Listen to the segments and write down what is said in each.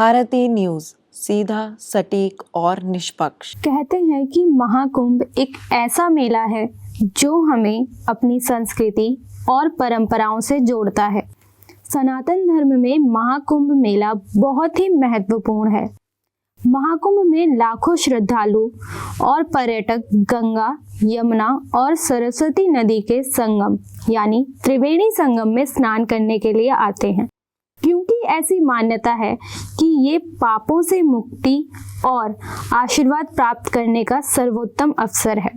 भारतीय न्यूज, सीधा, सटीक और निष्पक्ष। कहते हैं कि महाकुंभ एक ऐसा मेला है जो हमें अपनी संस्कृति और परंपराओं से जोड़ता है। सनातन धर्म में महाकुंभ मेला बहुत ही महत्वपूर्ण है। महाकुंभ में लाखों श्रद्धालु और पर्यटक गंगा, यमुना और सरस्वती नदी के संगम यानी त्रिवेणी संगम में स्नान करने के लिए आते हैं, क्योंकि ऐसी मान्यता है कि ये पापों से मुक्ति और आशीर्वाद प्राप्त करने का सर्वोत्तम अवसर है।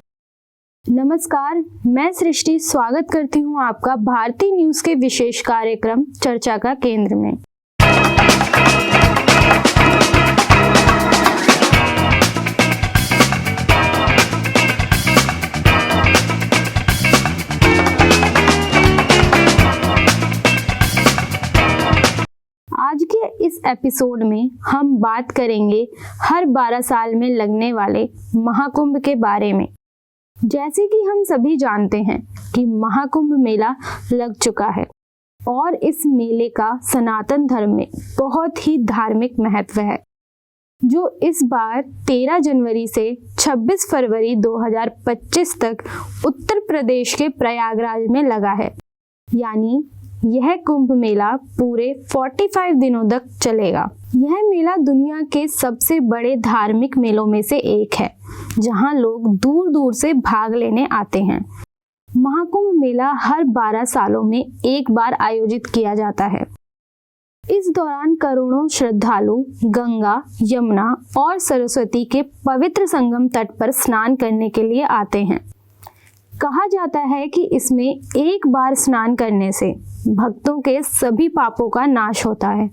नमस्कार, मैं सृष्टि स्वागत करती हूँ आपका भारतीय न्यूज के विशेष कार्यक्रम चर्चा का केंद्र में। आज के इस एपिसोड में हम बात करेंगे हर 12 साल में लगने वाले महाकुंभ के बारे में। जैसे कि हम सभी जानते हैं कि महाकुंभ मेला लग चुका है और इस मेले का सनातन धर्म में बहुत ही धार्मिक महत्व है, जो इस बार 13 जनवरी से 26 फरवरी 2025 तक उत्तर प्रदेश के प्रयागराज में लगा है। यानी यह कुंभ मेला पूरे 45 दिनों तक चलेगा। यह मेला दुनिया के सबसे बड़े धार्मिक मेलों में से एक है, जहां लोग दूर दूर से भाग लेने आते हैं। महाकुंभ मेला हर 12 सालों में एक बार आयोजित किया जाता है। इस दौरान करोड़ों श्रद्धालु गंगा, यमुना और सरस्वती के पवित्र संगम तट पर स्नान करने के लिए आते हैं। कहा जाता है कि इसमें एक बार स्नान करने से भक्तों के सभी पापों का नाश होता है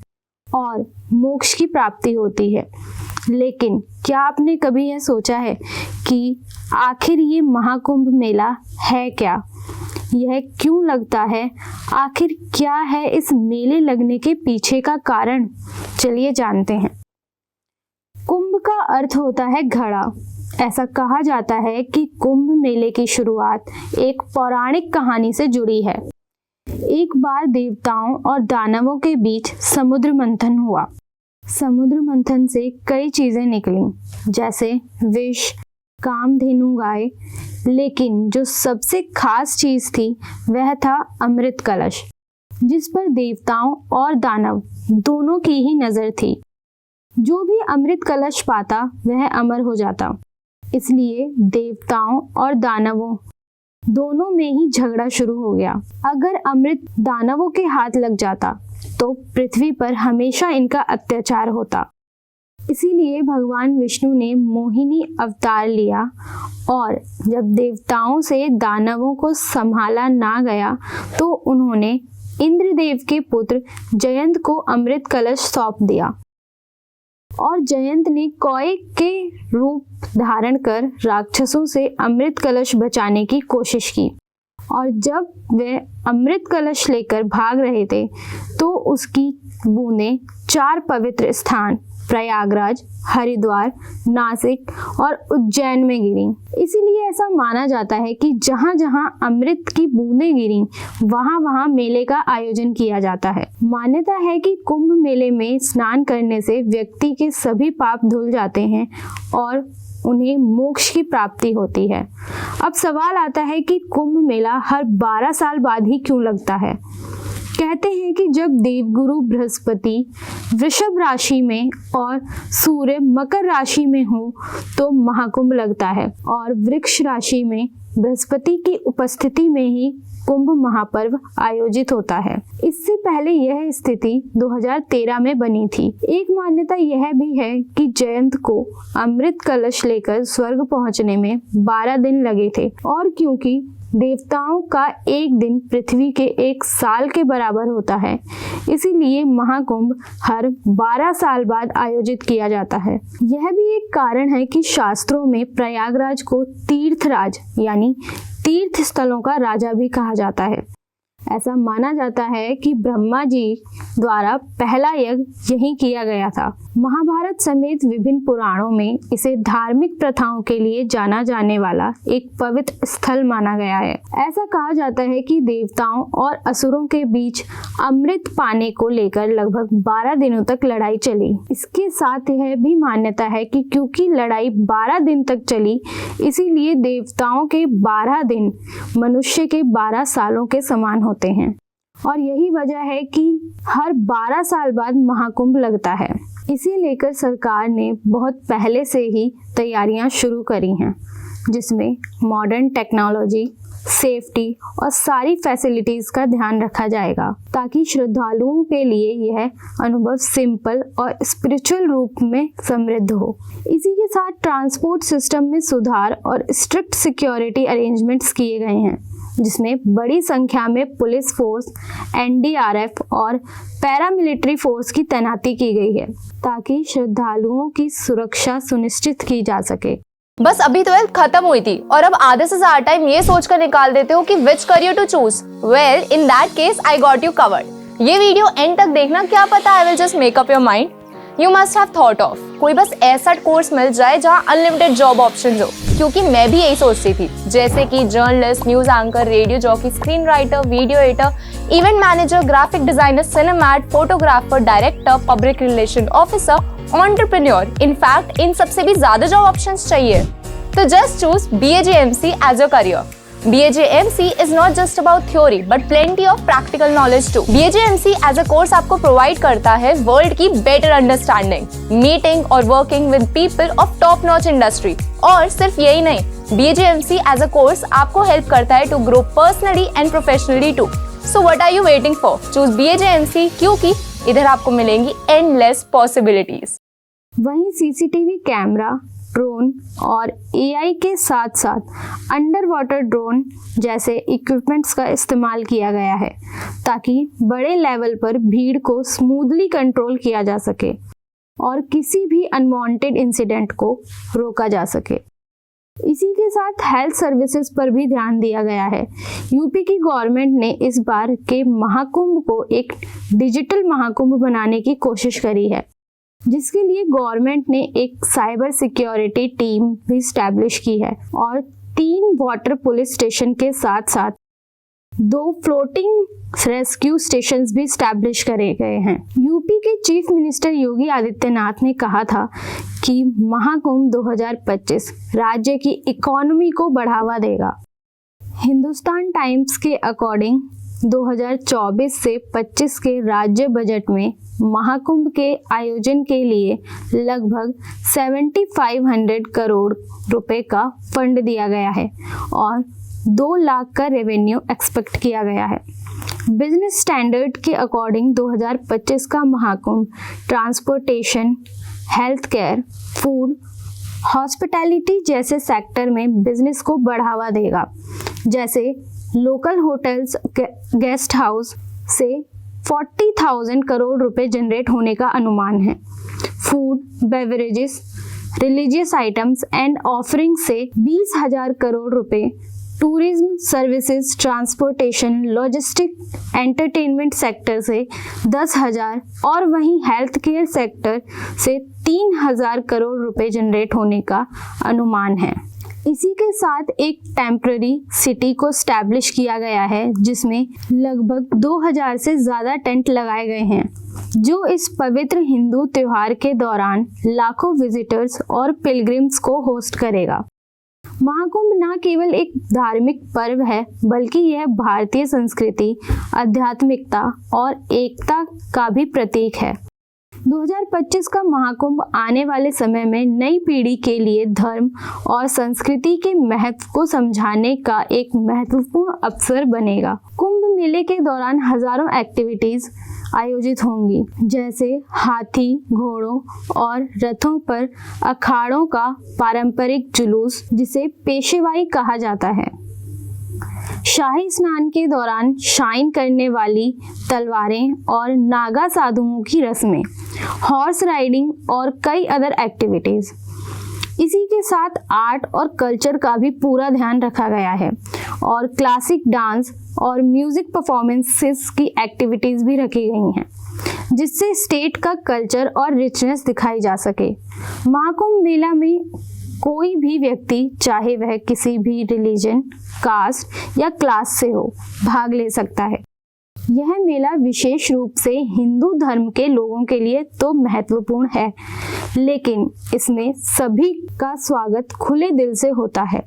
और मोक्ष की प्राप्ति होती है। लेकिन क्या आपने कभी यह सोचा है कि आखिर ये महाकुंभ मेला है क्या? यह क्यों लगता है? आखिर क्या है इस मेले लगने के पीछे का कारण? चलिए जानते हैं। कुंभ का अर्थ होता है घड़ा। ऐसा कहा जाता है कि कुंभ मेले की शुरुआत एक पौराणिक कहानी से जुड़ी है। एक बार देवताओं और दानवों के बीच समुद्र मंथन हुआ। समुद्र मंथन से कई चीजें निकली, जैसे विष, कामधेनु गाय, लेकिन जो सबसे खास चीज थी वह था अमृत कलश, जिस पर देवताओं और दानव दोनों की ही नजर थी। जो भी अमृत कलश पाता वह अमर हो जाता। इसलिए देवताओं और दानवों दोनों में ही झगड़ा शुरू हो गया। अगर अमृत दानवों के हाथ लग जाता तो पृथ्वी पर हमेशा इनका अत्याचार होता। इसीलिए भगवान विष्णु ने मोहिनी अवतार लिया और जब देवताओं से दानवों को संभाला ना गया तो उन्होंने इंद्रदेव के पुत्र जयंत को अमृत कलश सौंप दिया और जयंत ने कौए के रूप धारण कर राक्षसों से अमृत कलश बचाने की कोशिश की। और जब वे अमृत कलश लेकर भाग रहे थे तो उसकी बूंदें 4 पवित्र स्थान प्रयागराज, हरिद्वार, नासिक और उज्जैन में गिरी। इसीलिए ऐसा माना जाता है कि जहां जहां अमृत की बूंदें गिरी वहां वहां मेले का आयोजन किया जाता है। मान्यता है कि कुंभ मेले में स्नान करने से व्यक्ति के सभी पाप धुल जाते हैं और उन्हें मोक्ष की प्राप्ति होती है। अब सवाल आता है कि कुंभ मेला हर 12 साल बाद ही क्यों लगता है? कहते हैं कि जब देवगुरु बृहस्पति वृषभ राशि में और सूर्य मकर राशि में हो तो महाकुंभ लगता है, और वृक्ष राशि में बृहस्पति की उपस्थिति में ही कुंभ महापर्व आयोजित होता है। इससे पहले यह स्थिति 2013 में बनी थी। एक मान्यता यह भी है कि जयंत को अमृत कलश लेकर स्वर्ग पहुंचने में 12 दिन लगे थे, और क्योंकि देवताओं का एक दिन पृथ्वी के 1 साल के बराबर होता है, इसीलिए महाकुंभ हर 12 साल बाद आयोजित किया जाता है। यह भी एक कारण है कि शास्त्रों में प्रयागराज को तीर्थराज यानी तीर्थ स्थलों का राजा भी कहा जाता है। ऐसा माना जाता है कि ब्रह्मा जी द्वारा पहला यज्ञ यहीं किया गया था। महाभारत समेत विभिन्न पुराणों में इसे धार्मिक प्रथाओं के लिए जाना जाने वाला एक पवित्र स्थल माना गया है। ऐसा कहा जाता है कि देवताओं और असुरों के बीच अमृत पाने को लेकर लगभग 12 दिनों तक लड़ाई चली। इसके साथ यह भी मान्यता है कि क्योंकि लड़ाई 12 दिन तक चली, इसीलिए देवताओं के 12 दिन मनुष्य के 12 सालों के समान होते हैं और यही वजह है कि हर 12 साल बाद महाकुंभ लगता है। इसे लेकर सरकार ने बहुत पहले से ही तैयारियां शुरू करी हैं, जिसमें मॉडर्न टेक्नोलॉजी, सेफ्टी और सारी फैसिलिटीज का ध्यान रखा जाएगा ताकि श्रद्धालुओं के लिए यह अनुभव सिंपल और स्पिरिचुअल रूप में समृद्ध हो। इसी के साथ ट्रांसपोर्ट सिस्टम में सुधार और स्ट्रिक्ट सिक्योरिटी अरेंजमेंट्स किए गए हैं, जिसमें बड़ी संख्या में पुलिस फोर्स, एनडीआरएफ और पैरामिलिट्री फोर्स की तैनाती की गई है ताकि श्रद्धालुओं की सुरक्षा सुनिश्चित की जा सके। बस अभी 12th खत्म हुई थी और अब आधे से ज्यादा टाइम ये सोचकर निकाल देते हो कि which career to choose. Well, in that case I got you covered. ये वीडियो एंड तक देखना, क्या पता I will just make up your mind. You must have thought of कोई बस ऐसा कोर्स मिल जाए जहाँ अनलिमिटेड जॉब ऑप्शंस हो, क्योंकि मैं भी यही सोचती थी, जैसे कि journalist, news anchor, radio jockey, screen writer, video editor, event manager, graphic designer, सिनेमैट, photographer, director, public relation officer, entrepreneur. In fact इन सबसे भी ज्यादा जॉब ऑप्शंस चाहिए। तो just choose BAJMC as a career. BAJMC is not just about theory but plenty of practical knowledge too. BAJMC as a course आपको provide करता है world की बेटर अंडरस्टैंडिंग, मीटिंग और working with people of top notch industry. और सिर्फ यही नहीं, BAJMC as a course आपको हेल्प करता है to grow personally and professionally too. So what are you waiting for? Choose BAJMC, क्योंकि इधर आपको मिलेंगी एंडलेस पॉसिबिलिटीज। वहीं सीसीटीवी कैमरा, ड्रोन और AI के साथ साथ अंडर वाटर ड्रोन जैसे इक्विपमेंट्स का इस्तेमाल किया गया है ताकि बड़े लेवल पर भीड़ को स्मूथली कंट्रोल किया जा सके और किसी भी अनवांटेड इंसिडेंट को रोका जा सके। इसी के साथ हेल्थ सर्विसेज पर भी ध्यान दिया गया है। यूपी की गवर्नमेंट ने इस बार के महाकुंभ को एक डिजिटल महाकुंभ बनाने की कोशिश करी है, जिसके लिए गवर्नमेंट ने एक साइबर सिक्योरिटी टीम भी स्टैब्लिश की है और 3 वाटर पुलिस स्टेशन के साथ साथ 2 फ्लोटिंग रेस्क्यू स्टेशंस भी स्टैब्लिश करे गए हैं। यूपी के चीफ मिनिस्टर योगी आदित्यनाथ ने कहा था कि महाकुंभ 2025 राज्य की इकोनॉमी को बढ़ावा देगा। हिंदुस्तान टाइम्स के अकॉर्डिंग 2024 से 25 के राज्य बजट में महाकुंभ के आयोजन के लिए लगभग 7500 करोड़ रुपए का फंड दिया गया है और 2 लाख का रेवेन्यू एक्सपेक्ट किया गया है। बिजनेस स्टैंडर्ड के अकॉर्डिंग 2025 का Mahakumbh transportation, health care, food, hospitality जैसे सेक्टर में बिजनेस को बढ़ावा देगा। जैसे लोकल होटल्स, गेस्ट हाउस से 40,000 करोड़ रुपए जनरेट होने का अनुमान है। Food, beverages, religious items and offering से 20,000 करोड़ रुपए, tourism services, transportation, logistic, entertainment sector से 10,000 और वहीं हेल्थ केयर सेक्टर से 3,000 करोड़ रुपए जनरेट होने का अनुमान है। इसी के साथ एक टेम्पररी सिटी को स्टैब्लिश किया गया है, जिसमें लगभग 2000 से ज़्यादा टेंट लगाए गए हैं, जो इस पवित्र हिंदू त्योहार के दौरान लाखों विजिटर्स और पिलग्रिम्स को होस्ट करेगा। महाकुंभ न केवल एक धार्मिक पर्व है, बल्कि यह भारतीय संस्कृति, आध्यात्मिकता और एकता का भी प्रतीक है। 2025 का महाकुंभ आने वाले समय में नई पीढ़ी के लिए धर्म और संस्कृति के महत्व को समझाने का एक महत्वपूर्ण अवसर बनेगा। कुंभ मेले के दौरान हजारों एक्टिविटीज आयोजित होंगी, जैसे हाथी, घोड़ों और रथों पर अखाड़ों का पारंपरिक जुलूस, जिसे पेशवाई कहा जाता है, शाही स्नान के दौरान शाइन करने वाली तलवारें और नागा साधुओं की रस्में, हॉर्स राइडिंग और कई अदर एक्टिविटीज। इसी के साथ आर्ट और कल्चर का भी पूरा ध्यान रखा गया है और क्लासिक डांस और म्यूजिक परफॉर्मेंसेस की एक्टिविटीज भी रखी गई हैं, जिससे स्टेट का कल्चर और रिचनेस दिखाई जा सके। महाकुंभ मेला में कोई भी व्यक्ति, चाहे वह किसी भी रिलीजन, कास्ट या क्लास से हो, भाग ले सकता है। यह मेला विशेष रूप से हिंदू धर्म के लोगों के लिए तो महत्वपूर्ण है, लेकिन इसमें सभी का स्वागत खुले दिल से होता है।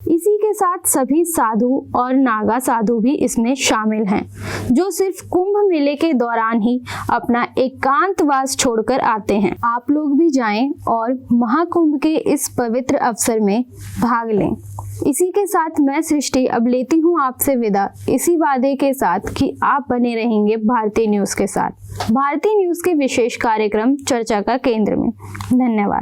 इसी के साथ सभी साधु और नागा साधु भी इसमें शामिल हैं, जो सिर्फ कुंभ मेले के दौरान ही अपना एकांतवास छोड़कर आते हैं। आप लोग भी जाएं और महाकुंभ के इस पवित्र अवसर में भाग लें। इसी के साथ मैं सृष्टि अब लेती हूँ आपसे विदा, इसी वादे के साथ कि आप बने रहेंगे भारतीय न्यूज़ के साथ, भारतीय न्यूज़ के विशेष कार्यक्रम चर्चा का केंद्र में। धन्यवाद।